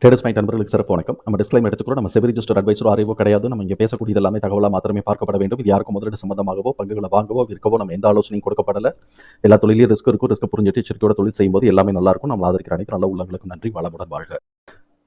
Traders mind நண்பர்களுக்கு சிறப்பு வணக்கம். நம்ம டிஸ்க்ளைம் எடுத்துக்கிறோம். நம்ம செபி ரிஜிஸ்டர் அட்வைசரோ அறிவோ கிடையாது. நம்ம இங்கே பேசக்கூடியது எல்லாமே தகவலாக மாத்திரமே பார்க்கப்பட வேண்டும். இது யாருக்கும் முதலீடு சம்பந்தமாகவோ பங்குகளை வாங்கவோ விற்கவோ நம்ம எந்த ஆலோசனையும் கொடுக்கப்படல. எல்லா தொழிலையும் ரிஸ்க் இருக்கும். ரிஸ்க் புரிஞ்சுட்டு எச்சரிக்கையோட தொழில் செய்யும்போது எல்லாமே நல்லா இருக்கும். நம்ம ஆதரிக்கிற அனைத்து நல்ல உள்ளங்களுக்கும் நன்றி. வளமுடன் வாழ்க.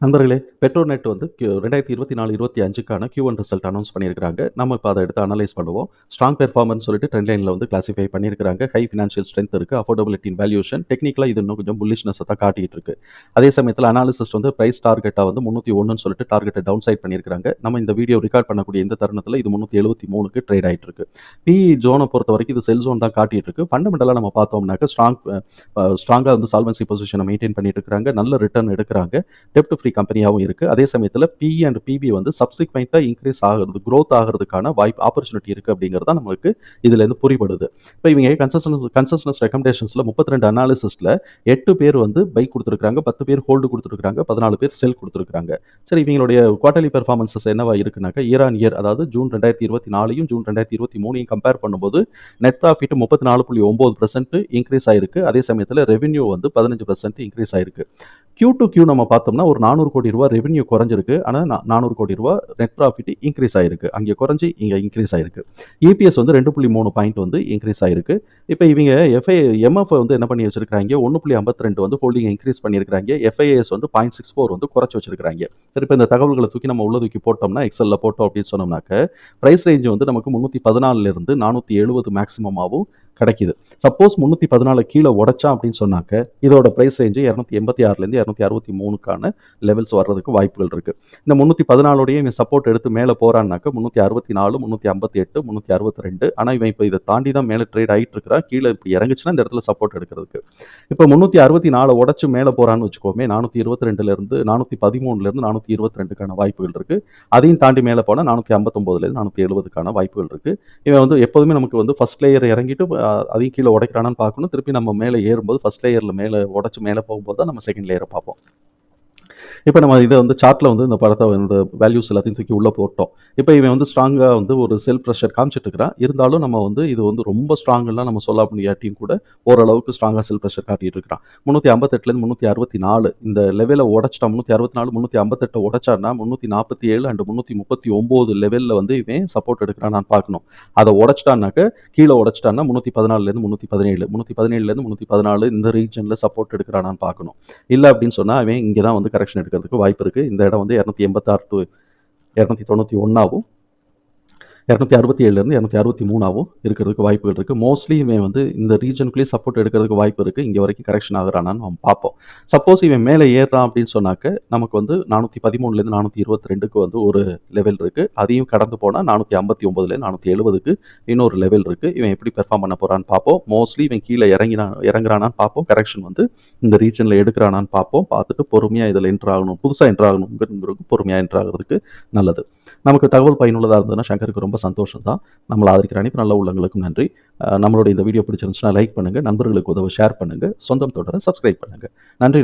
நண்பர்களே, பெட்ரோநெட் வந்து 2024-25க்கான Q1 ரிசல்ட் அனௌன்ஸ் பண்ணியிருக்காங்க. நம்ம இப்போ அதை எடுத்து அனலைஸ் பண்ணுவோம். ஸ்ட்ராங் பெர்ஃபார்மன்ஸ் சொல்லிட்டு ட்ரெண்ட் லைனில் வந்து கிளாஸிஃபை பண்ணியிருக்காங்க. ஹை ஃபினான்ஷியல் ஸ்ட்ரென்த் இருக்குது, அஃபோர்டபிலிட்டி இன் வேல்யூஷன். டெக்னிக்கலாக இது இன்னும் கொஞ்சம் புல்லிஷ்னஸ் தான் காட்டிகிட்டு இருக்கு. அதே சமயத்தில் அனாலிசிஸ் வந்து ப்ரைஸ் டார்கெட்டாக வந்து 301 சொல்லிட்டு டார்கெட்டை டவுன் சைட் பண்ணியிருக்காங்க. நம்ம இந்த வீடியோ ரெக்கார்ட் பண்ணக்கூடிய இந்த தருணத்தில் இது 373க்கு ட்ரேட் ஆகிட்டு இருக்கு. பிஇ ஜோனை பொறுத்த வரைக்கும் இது செல் ஜோன் தான் காட்டிட்டு இருக்கு. ஃபண்டமெண்டலாக நம்ம பார்த்தோம்னாக்க ஸ்ட்ராங்காக வந்து சால்வன்சி பொசிஷனை மெயின்டைன் பண்ணிட்டு இருக்காங்க. நல்ல ரிட்டர்ன் எடுக்கிறாங்க. டெப்ட் ஃப்ரீ கம்பெனியாகவும் இருக்குது. அதே சமயத்தில் பிஇ அண்ட் பிபி வந்து சப்சிக்வெண்ட்டாக இன்க்ரீஸ் ஆகிறது, க்ரோத் ஆகிறதுக்கான ஆப்பர்ச்சுனிட்டி இருக்குது அப்படிங்கிறது தான் நமக்கு இதுலேருந்து புரிபடுது. இப்போ இவங்க கன்சஸ்னஸ் ரெக்கமெண்டேஷன்ஸில் 32 அனாலிசிஸில் 8 பேர் வந்து பை கொடுத்துருக்காங்க, 10 பேர் ஹோல்டு கொடுத்துருக்காங்க, 14 பேர் செல் கொடுத்துருக்காங்க. சரி, இவங்களுடைய குவார்டர்லி பெர்ஃபார்மன்ஸஸ் என்னவா இருக்குனாக்கா, இயர் ஆன் இயர், அதாவது ஜூன் 2024 ஜூன் 2023 கம்பேர் பண்ணும்போது நெட் ப்ராஃபிட் 34.9% இன்க்ரீஸ் ஆயிருக்கு. அதே சமயத்தில் ரெவென்யூ வந்து 15% இன்க்ரீஸ் ஆயிருக்கு. Q2Q நம்ம பார்த்தோம்னா ஒரு 400 கோடி ரூபா ரெவென்யூ குறைஞ்சிருக்கு. ஆனால் 400 கோடி ரூபா நெட் ப்ராஃபிட் இன்க்ரீஸ் ஆயிருக்கு. அங்கே குறைஞ்சி இங்கே இன்க்ரீஸ் ஆயிருக்கு. இபிஎஸ் வந்து 2.3 பாயிண்ட் வந்து இன்க்ரீஸ் ஆயிருக்கு. இப்போ இவங்க எம்எஃப் வந்து என்ன பண்ணி வச்சிருக்காங்க, 1.52 வந்து ஹோல்டிங் இன்க்ரீஸ் பண்ணியிருக்காங்க. எஃப்ஐஎஸ் வந்து 0.64 வந்து குறைச்சி வச்சிருக்காங்க. சரி, இப்போ இந்த தகவல்களை தூக்கி நம்ம உள்ள தூக்கி போட்டோம்னா, எக்ஸலில் போட்டோம் அப்படின்னு சொன்னோம்னாக்க, ப்ரைஸ் ரேஞ்ச் வந்து நமக்கு 314 470 மேக்ஸிமமாகவும் கிடைக்குது. சப்போஸ் 314 கீழே உடைச்சா அப்படின்னு சொன்னாக்க, இதோட ப்ரைஸ் ரேஞ்சு 286 263க்கான லெவல்ஸ் வர்றதுக்கு வாய்ப்புகள் இருக்குது. இந்த 314 இவன் சப்போர்ட் எடுத்து மேலே போகிறான்னாக்க 364 358 362. ஆனால் இவன் இப்போ இதை தாண்டி தான் மேலே ட்ரேட் ஆகிட்டு இருக்கிறான். கீழே இப்போ இறங்குச்சுன்னா இந்த இடத்துல சப்போர்ட் எடுக்கிறதுக்கு. இப்போ 364 உடச்சு மேலே போகிறான்னு வச்சுக்கோமே, 422 413 422க்கான வாய்ப்புகள் இருக்குது. அதையும் தாண்டி மேலே போனால் 459 470க்கான வாய்ப்புகள் இருக்குது. இவன் வந்து எப்போதுமே நமக்கு வந்து ஃபர்ஸ்ட் லேயர் இறங்கிட்டு அதையும் கீழே உடைக்கிறானான்னு பார்க்கணும். திருப்பி நம்ம மேலே ஏறும்போது ஃபர்ஸ்ட் லேயரில் மேலே உடச்சு மேலே போகும்போது தான் நம்ம செகண்ட் லேயரை பார்ப்போம். இப்போ நம்ம இதை வந்து சார்ட்டில் வந்து இந்த படத்தை இந்த வேல்யூஸ் எல்லாத்தையும் தூக்கி உள்ளே போட்டோம். இப்போ இவன் வந்து ஸ்ட்ராங்காக வந்து ஒரு செல் ப்ரெஷர் காமிச்சிட்டு இருக்கிறான். இருந்தாலும் நம்ம வந்து இது வந்து ரொம்ப ஸ்ட்ராங்கெல்லாம் நம்ம சொல்ல முடியாட்டியும் கூட ஓரளவுக்கு ஸ்ட்ராங்காக செல் ப்ரெஷர் காட்டிட்டு இருக்கிறான். 358 364 இந்த லெவலில் உடச்சிட்டா, 364 358 உடச்சான்னா 347 அண்ட் 339 லெவலில் வந்து இவன் சப்போர்ட் எடுக்கிறான் நான் பார்க்கணும். அதை உடச்சிட்டான்னாக்க, கீழே உடச்சிட்டான்னா 314 317 317 314 இந்த ரீஜனில் சப்போர்ட் எடுக்கிறானான்னு பார்க்கணும். இல்லை அப்படின்னு சொன்னால் அவன் இங்கே தான் வந்து கரெக்ஷன் எடுக்கிறதுக்கு வாய்ப்பு இருக்குது. இந்த இடம் வந்து 286 to 291 267 263 இருக்கிறதுக்கு வாய்ப்புகள் இருக்குது. மோஸ்ட்லி இவன் வந்து இந்த ரீஜனுக்குள்ளேயே சப்போர்ட் எடுக்கிறதுக்கு வாய்ப்பு இருக்குது. இங்கே வரைக்கும் கரெக்ஷன் ஆகுறானான்னு நம்ம பார்ப்போம். சப்போஸ் இவன் மேலே ஏறான் அப்படின்னு சொன்னாக்க, நமக்கு வந்து 413 422க்கு வந்து ஒரு லெவல் இருக்குது. அதையும் கடந்து போனால் 459 470க்கு இன்னொரு லெவல் இருக்குது. இவன் எப்படி பெர்ஃபார்ம் பண்ண போகிறான்னு பார்ப்போம். மோஸ்ட்லி இவன் கீழே இறங்குறானான்னு பார்ப்போம். கரெக்ஷன் வந்து இந்த ரீஜனில் எடுக்கிறானான்னு பார்ப்போம். பார்த்துட்டு பொறுமையாக இதில் என்ட்ரு ஆகணும், புதுசாக என்ட்ரு ஆகணுங்கிறது பொறுமையாக என்ட்ரு ஆகிறதுக்கு நல்லது. நமக்கு தகவல் பயனுள்ளதாக இருந்ததுன்னா சங்கருக்கு ரொம்ப சந்தோஷம் தான். நம்மளை ஆதரிக்கிற அனைத்து நல்ல உள்ளங்களுக்கும் நன்றி. நம்மளுடைய இந்த வீடியோ பிடிச்சிருந்துச்சுன்னா லைக் பண்ணுங்கள், நண்பர்களுக்கு உதவ ஷேர் பண்ணுங்கள், சொந்தம் தொடர சப்ஸ்கிரைப் பண்ணுங்கள். நன்றி.